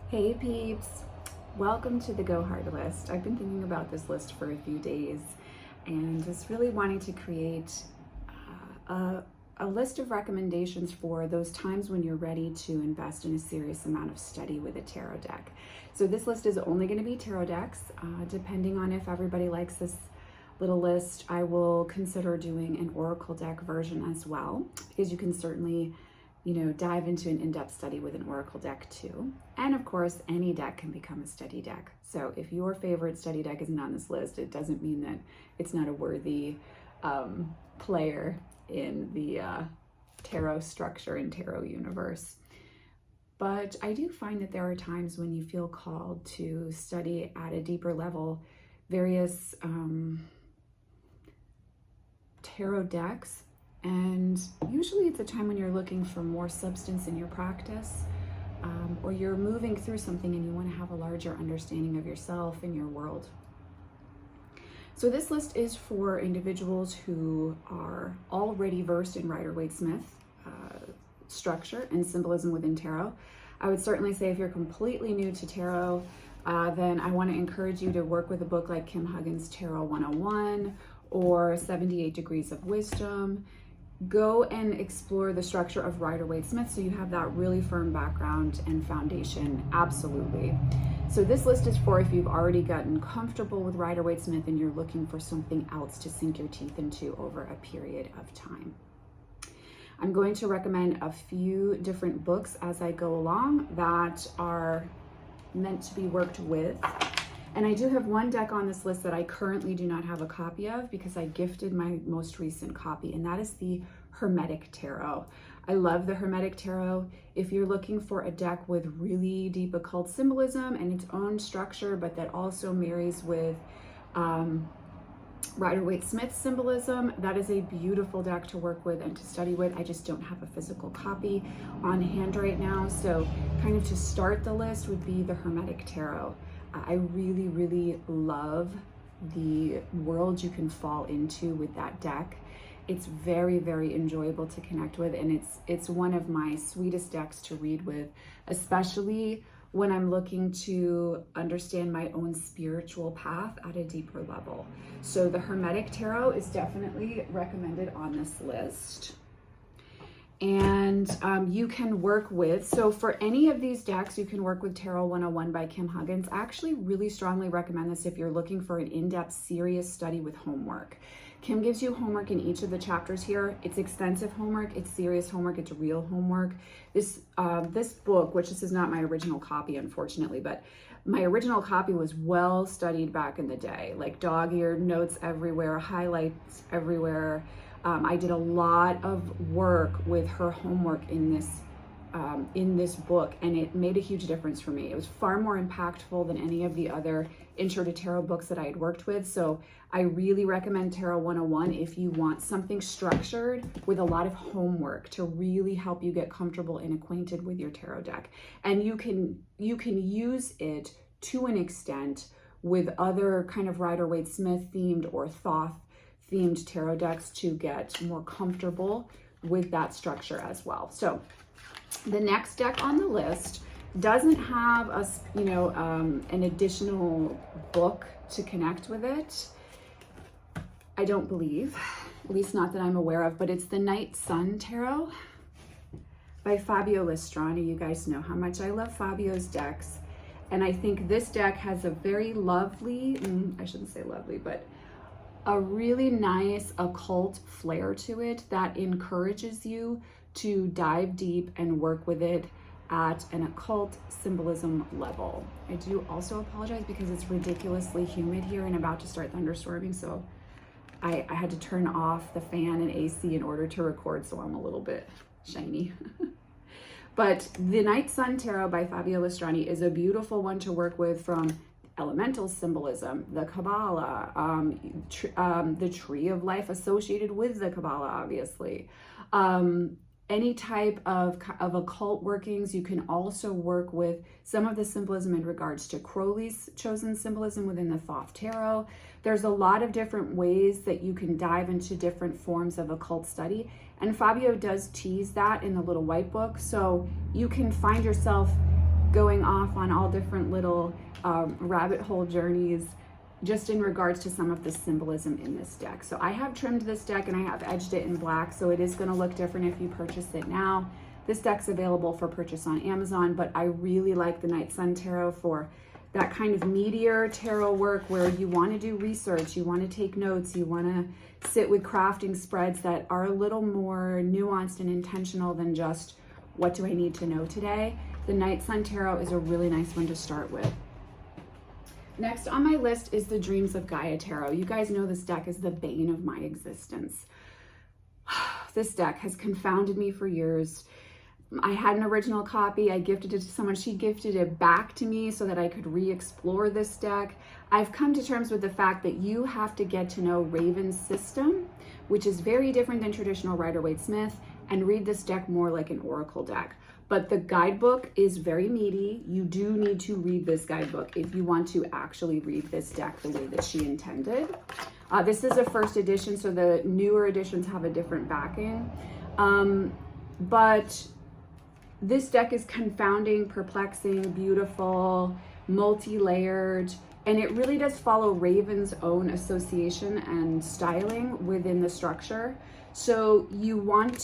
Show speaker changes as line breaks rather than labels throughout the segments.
Hey peeps, welcome to the Go Hard list. I've been thinking about this list for a few days and just really wanting to create a list of recommendations for those times when you're ready to invest in a serious amount of study with a tarot deck. So this list is only going to be tarot decks. Depending on if everybody likes this little list, I will consider doing an oracle deck version as well, because you can certainly dive into an in-depth study with an oracle deck too. And of course, any deck can become a study deck. So if your favorite study deck isn't on this list, it doesn't mean that it's not a worthy player in the tarot structure and tarot universe. But I do find that there are times when you feel called to study at a deeper level various tarot decks. And usually it's a time when you're looking for more substance in your practice, or you're moving through something and you want to have a larger understanding of yourself and your world. So this list is for individuals who are already versed in Rider-Waite-Smith structure and symbolism within tarot. I would certainly say if you're completely new to tarot, then I want to encourage you to work with a book like Kim Huggins's Tarot 101 or 78 Degrees of Wisdom. Go and explore the structure of Rider-Waite-Smith so you have that really firm background and foundation, absolutely. So this list is for if you've already gotten comfortable with Rider-Waite-Smith and you're looking for something else to sink your teeth into over a period of time. I'm going to recommend a few different books as I go along that are meant to be worked with. And I do have one deck on this list that I currently do not have a copy of because I gifted my most recent copy, and that is the Hermetic Tarot. I love the Hermetic Tarot. If you're looking for a deck with really deep occult symbolism and its own structure, but that also marries with Rider-Waite-Smith symbolism, that is a beautiful deck to work with and to study with. I just don't have a physical copy on hand right now. So kind of to start the list would be the Hermetic Tarot. I really, really love the world you can fall into with that deck. It's very, very enjoyable to connect with, and it's one of my sweetest decks to read with, especially when I'm looking to understand my own spiritual path at a deeper level. So the Hermetic Tarot is definitely recommended on this list. And you can work with, so for any of these decks, you can work with Tarot 101 by Kim Huggins. I actually really strongly recommend this if you're looking for an in-depth, serious study with homework. Kim gives you homework in each of the chapters here. It's extensive homework, it's serious homework, it's real homework. This book, which this is not my original copy, unfortunately, but my original copy was well studied back in the day, like dog-eared notes everywhere, highlights everywhere. I did a lot of work with her homework in this book, and it made a huge difference for me. It was far more impactful than any of the other Intro to Tarot books that I had worked with. So I really recommend Tarot 101 if you want something structured with a lot of homework to really help you get comfortable and acquainted with your tarot deck. And you can use it to an extent with other kind of Rider-Waite-Smith themed or Thoth themed tarot decks to get more comfortable with that structure as well. So the next deck on the list doesn't have an additional book to connect with it, I don't believe, at least not that I'm aware of, but it's the Night Sun Tarot by Fabio Listrani. You guys know how much I love Fabio's decks, and I think this deck has a very lovely, I shouldn't say lovely, but a really nice occult flair to it that encourages you to dive deep and work with it at an occult symbolism level. I do also apologize because it's ridiculously humid here and about to start thunderstorming, so I had to turn off the fan and AC in order to record, so I'm a little bit shiny. But the Night Sun Tarot by Fabio Listrani is a beautiful one to work with from elemental symbolism, the Kabbalah, the tree of life associated with the Kabbalah, obviously. Any type of occult workings. You can also work with some of the symbolism in regards to Crowley's chosen symbolism within the Thoth Tarot. There's a lot of different ways that you can dive into different forms of occult study. And Fabio does tease that in the little white book. So you can find yourself going off on all different little rabbit hole journeys just in regards to some of the symbolism in this deck. So I have trimmed this deck and I have edged it in black, so it is going to look different if you purchase it now. This deck's available for purchase on Amazon, but I really like the Night Sun Tarot for that kind of meatier tarot work where you want to do research, you want to take notes, you want to sit with crafting spreads that are a little more nuanced and intentional than just what do I need to know today. The Night Sun Tarot is a really nice one to start with. Next on my list is the Dreams of Gaia Tarot. You guys know this deck is the bane of my existence. This deck has confounded me for years. I had an original copy. I gifted it to someone. She gifted it back to me so that I could re-explore this deck. I've come to terms with the fact that you have to get to know Raven's system, which is very different than traditional Rider-Waite-Smith, and read this deck more like an oracle deck. But the guidebook is very meaty. You do need to read this guidebook if you want to actually read this deck the way that she intended. This is a first edition, so the newer editions have a different backing. But this deck is confounding, perplexing, beautiful, multi-layered, and it really does follow Raven's own association and styling within the structure. So you've got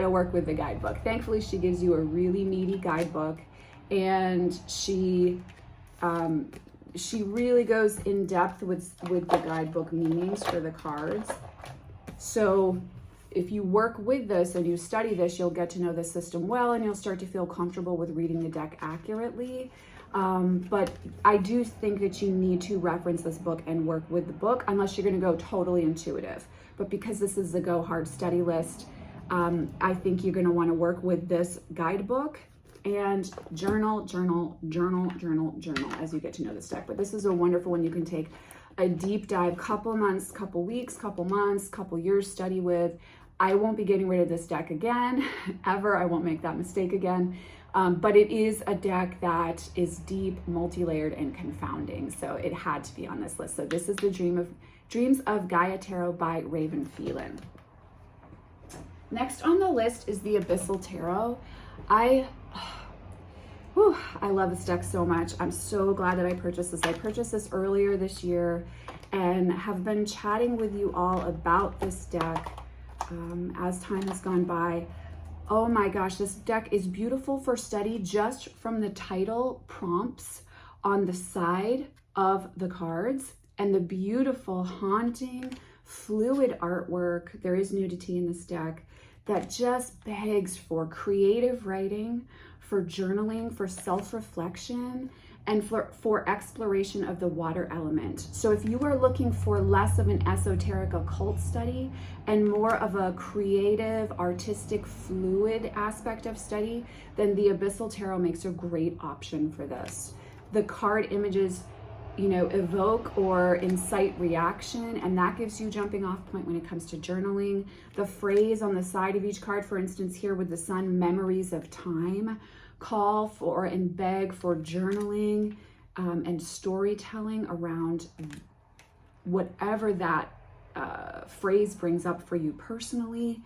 to work with the guidebook. Thankfully, she gives you a really meaty guidebook, and she really goes in depth with the guidebook meanings for the cards. So if you work with this and you study this, you'll get to know the system well, and you'll start to feel comfortable with reading the deck accurately. But I do think that you need to reference this book and work with the book unless you're going to go totally intuitive. But because this is the Go Hard study list, I think you're going to want to work with this guidebook and journal as you get to know this deck. But this is a wonderful one you can take a deep dive, couple months, couple weeks, couple months, couple years study with. I won't be getting rid of this deck again, ever. I won't make that mistake again. But it is a deck that is deep, multi-layered, and confounding. So it had to be on this list. So this is the Dreams of Gaia Tarot by Raven Phelan. Next on the list is the Abyssal Tarot. I love this deck so much. I'm so glad that I purchased this. I purchased this earlier this year and have been chatting with you all about this deck as time has gone by. Oh my gosh, this deck is beautiful for study just from the title prompts on the side of the cards and the beautiful, haunting, fluid artwork. There is nudity in this deck that just begs for creative writing, for journaling, for self-reflection, and for exploration of the water element. So if you are looking for less of an esoteric occult study and more of a creative, artistic, fluid aspect of study, then the Abyssal Tarot makes a great option for this. The card images, evoke or incite reaction, and that gives you jumping off point when it comes to journaling. The phrase on the side of each card, for instance, here with the sun, memories of time, call for and beg for journaling and storytelling around whatever that phrase brings up for you personally.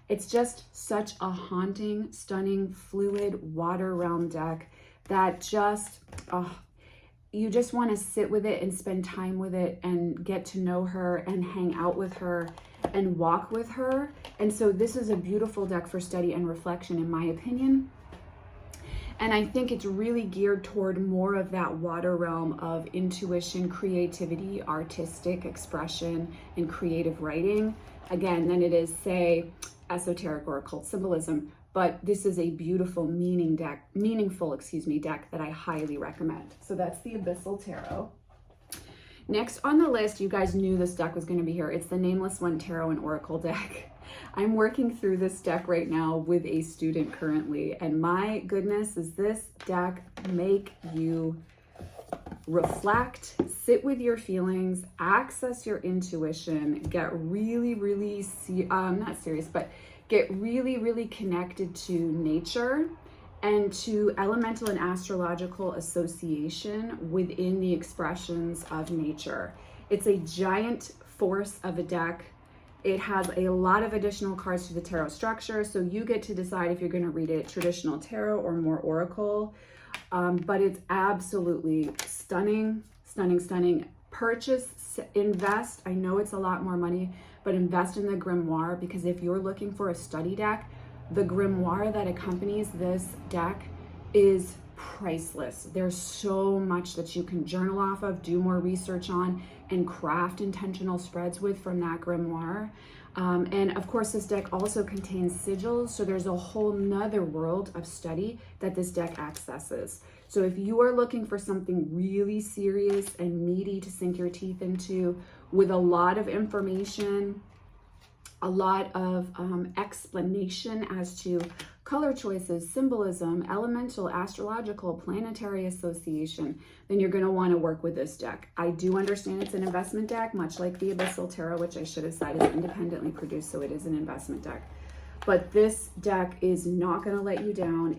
It's just such a haunting, stunning, fluid water realm deck that just, you just want to sit with it and spend time with it and get to know her and hang out with her and walk with her. And so this is a beautiful deck for study and reflection, in my opinion. And I think it's really geared toward more of that water realm of intuition, creativity, artistic expression, and creative writing, again, than it is, say, esoteric or occult symbolism. But this is a beautiful, meaningful deck that I highly recommend. So that's the Abyssal Tarot. Next on the list, you guys knew this deck was going to be here. It's the Nameless One Tarot and Oracle deck. I'm working through this deck right now with a student currently, and my goodness, does this deck make you reflect, sit with your feelings, access your intuition, get really, really, not serious, but get really, really connected to nature and to elemental and astrological association within the expressions of nature. It's a giant force of a deck. It has a lot of additional cards to the tarot structure, so you get to decide if you're going to read it traditional tarot or more oracle. But it's absolutely stunning, stunning, stunning. Purchase, invest. I know it's a lot more money, but invest in the grimoire, because if you're looking for a study deck, the grimoire that accompanies this deck is priceless. There's so much that you can journal off of, do more research on, and craft intentional spreads with from that grimoire. And of course, this deck also contains sigils, so there's a whole nother world of study that this deck accesses. So if you are looking for something really serious and meaty to sink your teeth into, with a lot of information, a lot of explanation as to color choices, symbolism, elemental, astrological, planetary association, then you're going to want to work with this deck. I do understand it's an investment deck, much like the Abyssal Tarot, which I should have said is independently produced, so it is an investment deck. But this deck is not going to let you down.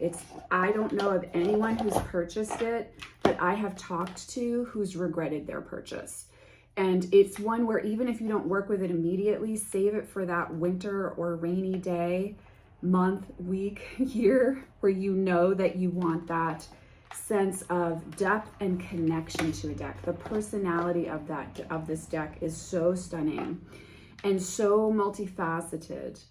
I don't know of anyone who's purchased it that I have talked to who's regretted their purchase. And it's one where even if you don't work with it immediately, save it for that winter or rainy day, month, week, year, where you know that you want that sense of depth and connection to a deck. The personality of this deck is so stunning and so multifaceted.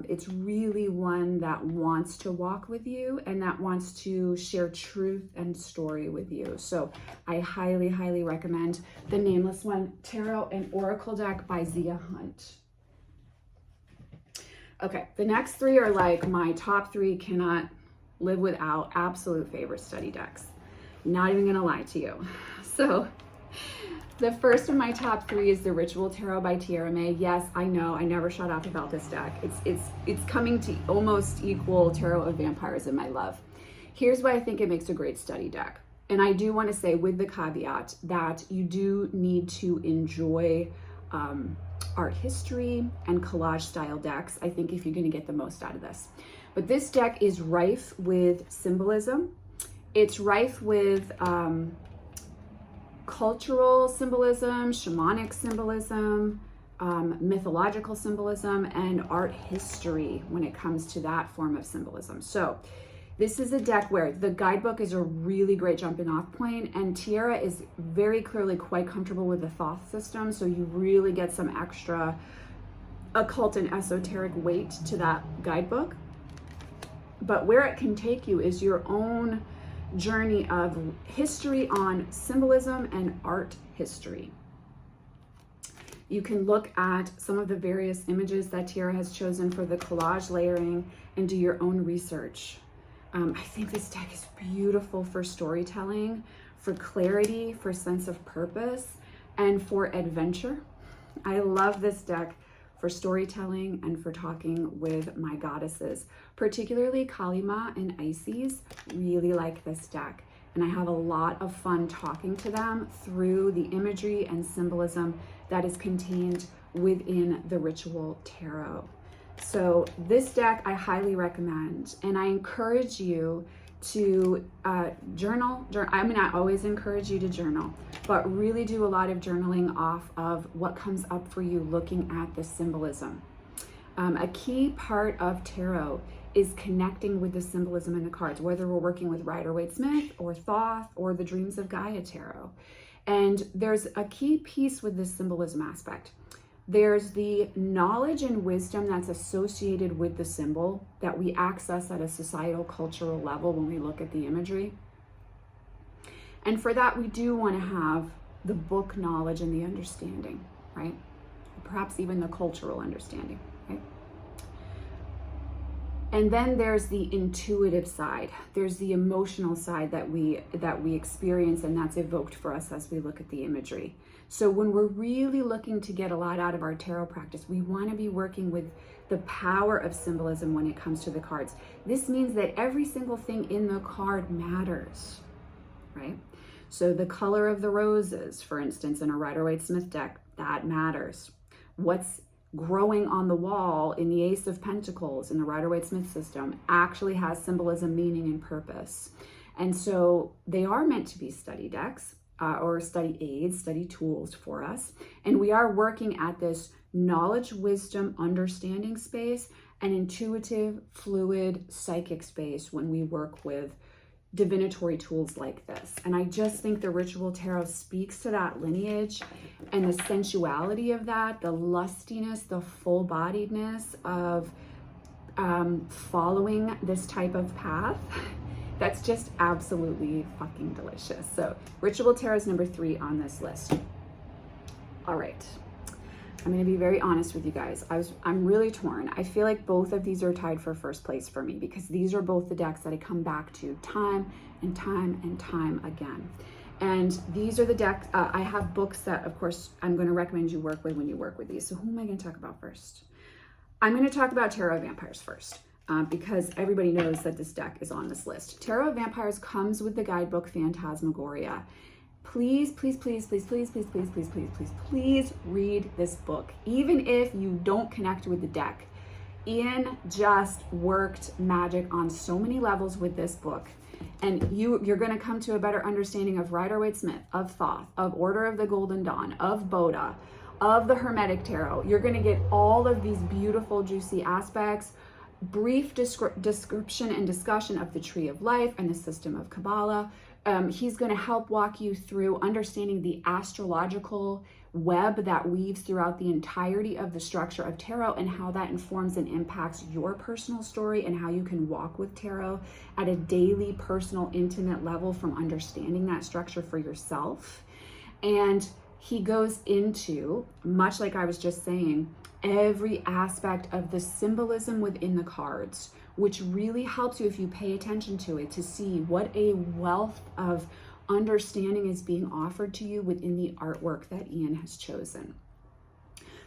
It's really one that wants to walk with you and that wants to share truth and story with you. So I highly, highly recommend the Nameless One Tarot and Oracle deck by Zia Hunt. Okay, the next three are like my top three, cannot live without, absolute favorite study decks. Not even gonna lie to you. So the first of my top three is the Ritual Tarot by Tierra May. Yes, I know, I never shut up about this deck. It's coming to almost equal Tarot of Vampires in my love. Here's why I think it makes a great study deck. And I do want to say with the caveat that you do need to enjoy art history and collage style decks, I think, if you're going to get the most out of this. But this deck is rife with symbolism. It's rife with cultural symbolism, shamanic symbolism, mythological symbolism, and art history when it comes to that form of symbolism. So this is a deck where the guidebook is a really great jumping off point, and Tierra is very clearly quite comfortable with the Thoth system, so you really get some extra occult and esoteric weight to that guidebook. But where it can take you is your own journey of history on symbolism and art history. You can look at some of the various images that Tierra has chosen for the collage layering and do your own research. I think this deck is beautiful for storytelling, for clarity, for sense of purpose, and for adventure. I love this deck for storytelling and for talking with my goddesses, particularly Kalima and Isis. Really like this deck, and I have a lot of fun talking to them through the imagery and symbolism that is contained within the Ritual Tarot. So this deck I highly recommend, and I encourage you to journal. I mean, I always encourage you to journal, but really do a lot of journaling off of what comes up for you looking at the symbolism. A key part of tarot is connecting with the symbolism in the cards, whether we're working with Rider-Waite-Smith or Thoth or the Dreams of Gaia Tarot. And there's a key piece with this symbolism aspect. There's the knowledge and wisdom that's associated with the symbol that we access at a societal, cultural level when we look at the imagery. And for that, we do want to have the book knowledge and the understanding, right? Perhaps even the cultural understanding, right? And then there's the intuitive side. There's the emotional side that we experience, and that's evoked for us as we look at the imagery. So when we're really looking to get a lot out of our tarot practice, we want to be working with the power of symbolism when it comes to the cards. This means that every single thing in the card matters, right? So the color of the roses, for instance, in a Rider-Waite-Smith deck, that matters. What's growing on the wall in the Ace of Pentacles in the Rider-Waite-Smith system actually has symbolism, meaning, and purpose. And so they are meant to be study decks. or study aids, study tools for us. And we are working at this knowledge, wisdom, understanding space, and intuitive, fluid, psychic space when we work with divinatory tools like this. And I just think the Ritual Tarot speaks to that lineage and the sensuality of that, the lustiness, the full-bodiedness of following this type of path. That's just absolutely fucking delicious. So Ritual Tarot is number 3 on this list. All right. I'm going to be very honest with you guys. I'm really torn. I feel like both of these are tied for first place for me because these are both the decks that I come back to time and time and time again. And these are the decks, I have books that, of course, I'm going to recommend you work with when you work with these. So who am I going to talk about first? I'm going to talk about Tarot of Vampires first. Because everybody knows that this deck is on this list. Tarot of Vampires comes with the guidebook Phantasmagoria. Please, please, please, please, please, please, please, please, please, please, please read this book. Even if you don't connect with the deck, Ian just worked magic on so many levels with this book. And you're going to come to a better understanding of Rider-Waite-Smith, of Thoth, of Order of the Golden Dawn, of Boda, of the Hermetic Tarot. You're going to get all of these beautiful, juicy aspects, brief description and discussion of the Tree of Life and the system of Kabbalah. He's going to help walk you through understanding the astrological web that weaves throughout the entirety of the structure of tarot and how that informs and impacts your personal story and how you can walk with tarot at a daily, personal, intimate level from understanding that structure for yourself. And he goes into, much like I was just saying, every aspect of the symbolism within the cards, which really helps you if you pay attention to it to see what a wealth of understanding is being offered to you within the artwork that Ian has chosen.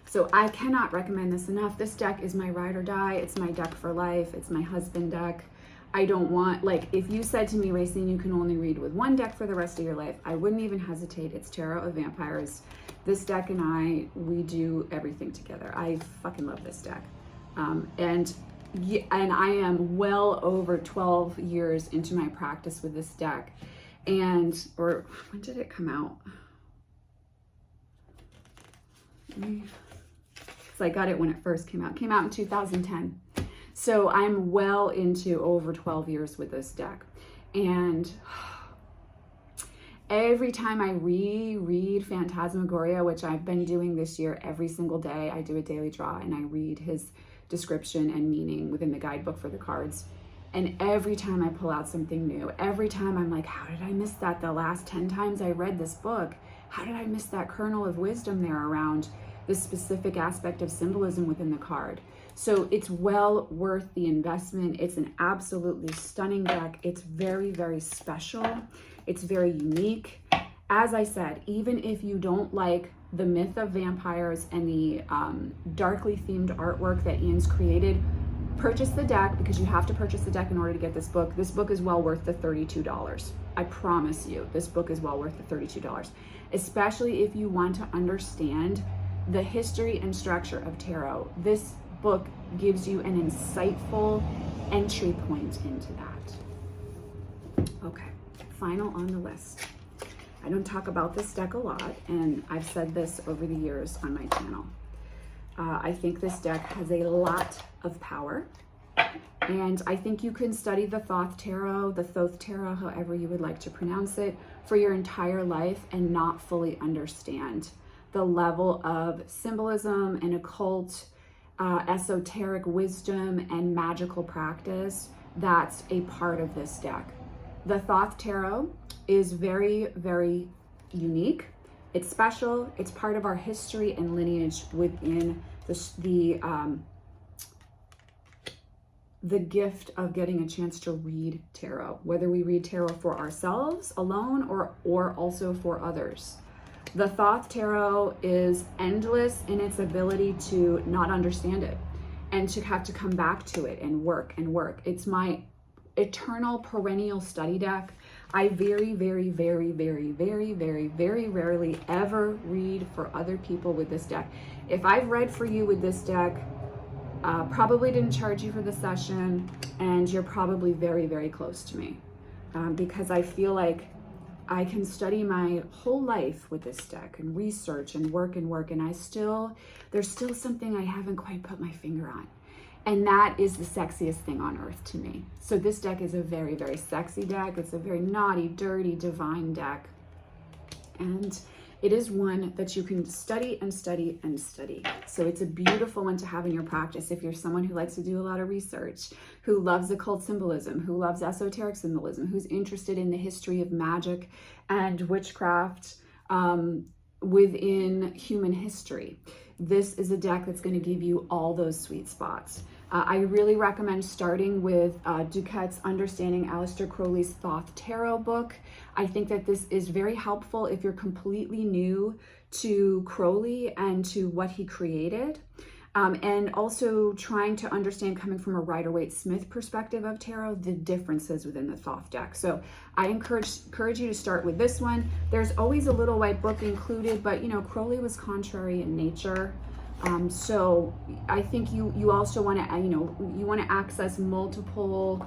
So I cannot recommend this enough. This deck is my ride or die. It's my deck for life. It's my husband deck. I don't want, like, if you said to me, Racine, you can only read with one deck for the rest of your life, I wouldn't even hesitate. It's Tarot of Vampires. This deck and we do everything together. I fucking love this deck. And I am well over 12 years into my practice with this deck. Or when did it come out? So I got it when it first came out. It came out in 2010. So I'm well into over 12 years with this deck. And every time I reread Phantasmagoria, which I've been doing this year every single day, I do a daily draw and I read his description and meaning within the guidebook for the cards. And every time I pull out something new, every time I'm like, how did I miss that the last 10 times I read this book? How did I miss that kernel of wisdom there around this specific aspect of symbolism within the card? So it's well worth the investment. It's an absolutely stunning deck. It's very, very special. It's very unique. As I said, even if you don't like the myth of vampires and the darkly themed artwork that Ian's created, purchase the deck, because you have to purchase the deck in order to get this book. This book is well worth the $32. I promise you, this book is well worth the $32, especially if you want to understand the history and structure of tarot. This book gives you an insightful entry point into that. Okay, final on the list. I don't talk about this deck a lot, and I've said this over the years on my channel. I think this deck has a lot of power, and I think you can study the Thoth Tarot, the Thoth Tarot, however you would like to pronounce it, for your entire life and not fully understand the level of symbolism and occult, esoteric wisdom and magical practice that's a part of this deck. The Thoth Tarot is very, very unique. It's special. It's part of our history and lineage within the gift of getting a chance to read tarot, whether we read tarot for ourselves alone or also for others. The Thoth Tarot is endless in its ability to not understand it and to have to come back to it and work and work. It's my eternal perennial study deck. I very, very, very, very, very, very, very rarely ever read for other people with this deck. If I've read for you with this deck, probably didn't charge you for the session, and you're probably very, very close to me, because I feel like I can study my whole life with this deck and research and work, and there's still something I haven't quite put my finger on. And that is the sexiest thing on earth to me. So this deck is a very, very sexy deck. It's a very naughty, dirty, divine deck. And it is one that you can study and study and study. So it's a beautiful one to have in your practice if you're someone who likes to do a lot of research, who loves occult symbolism, who loves esoteric symbolism, who's interested in the history of magic and witchcraft within human history. This is a deck that's going to give you all those sweet spots. I really recommend starting with Duquette's Understanding Aleister Crowley's Thoth Tarot book. I think that this is very helpful if you're completely new to Crowley and to what he created. And also trying to understand, coming from a Rider-Waite-Smith perspective of tarot, the differences within the Thoth deck. So I encourage you to start with this one. There's always a little white book included, but you know, Crowley was contrary in nature. So I think you also want to, you want to access multiple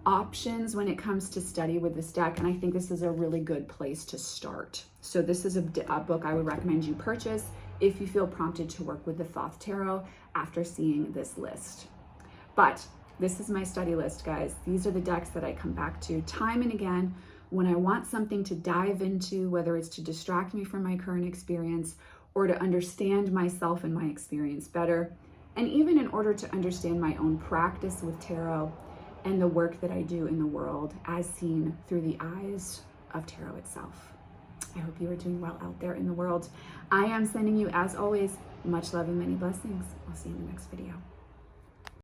options when it comes to study with this deck. And I think this is a really good place to start. So this is a book I would recommend you purchase if you feel prompted to work with the Thoth Tarot after seeing this list. But this is my study list, guys. These are the decks that I come back to time and again when I want something to dive into, whether it's to distract me from my current experience or to understand myself and my experience better, and even in order to understand my own practice with tarot and the work that I do in the world as seen through the eyes of tarot itself. I hope you are doing well out there in the world. I am sending you, as always, much love and many blessings. I'll see you in the next video.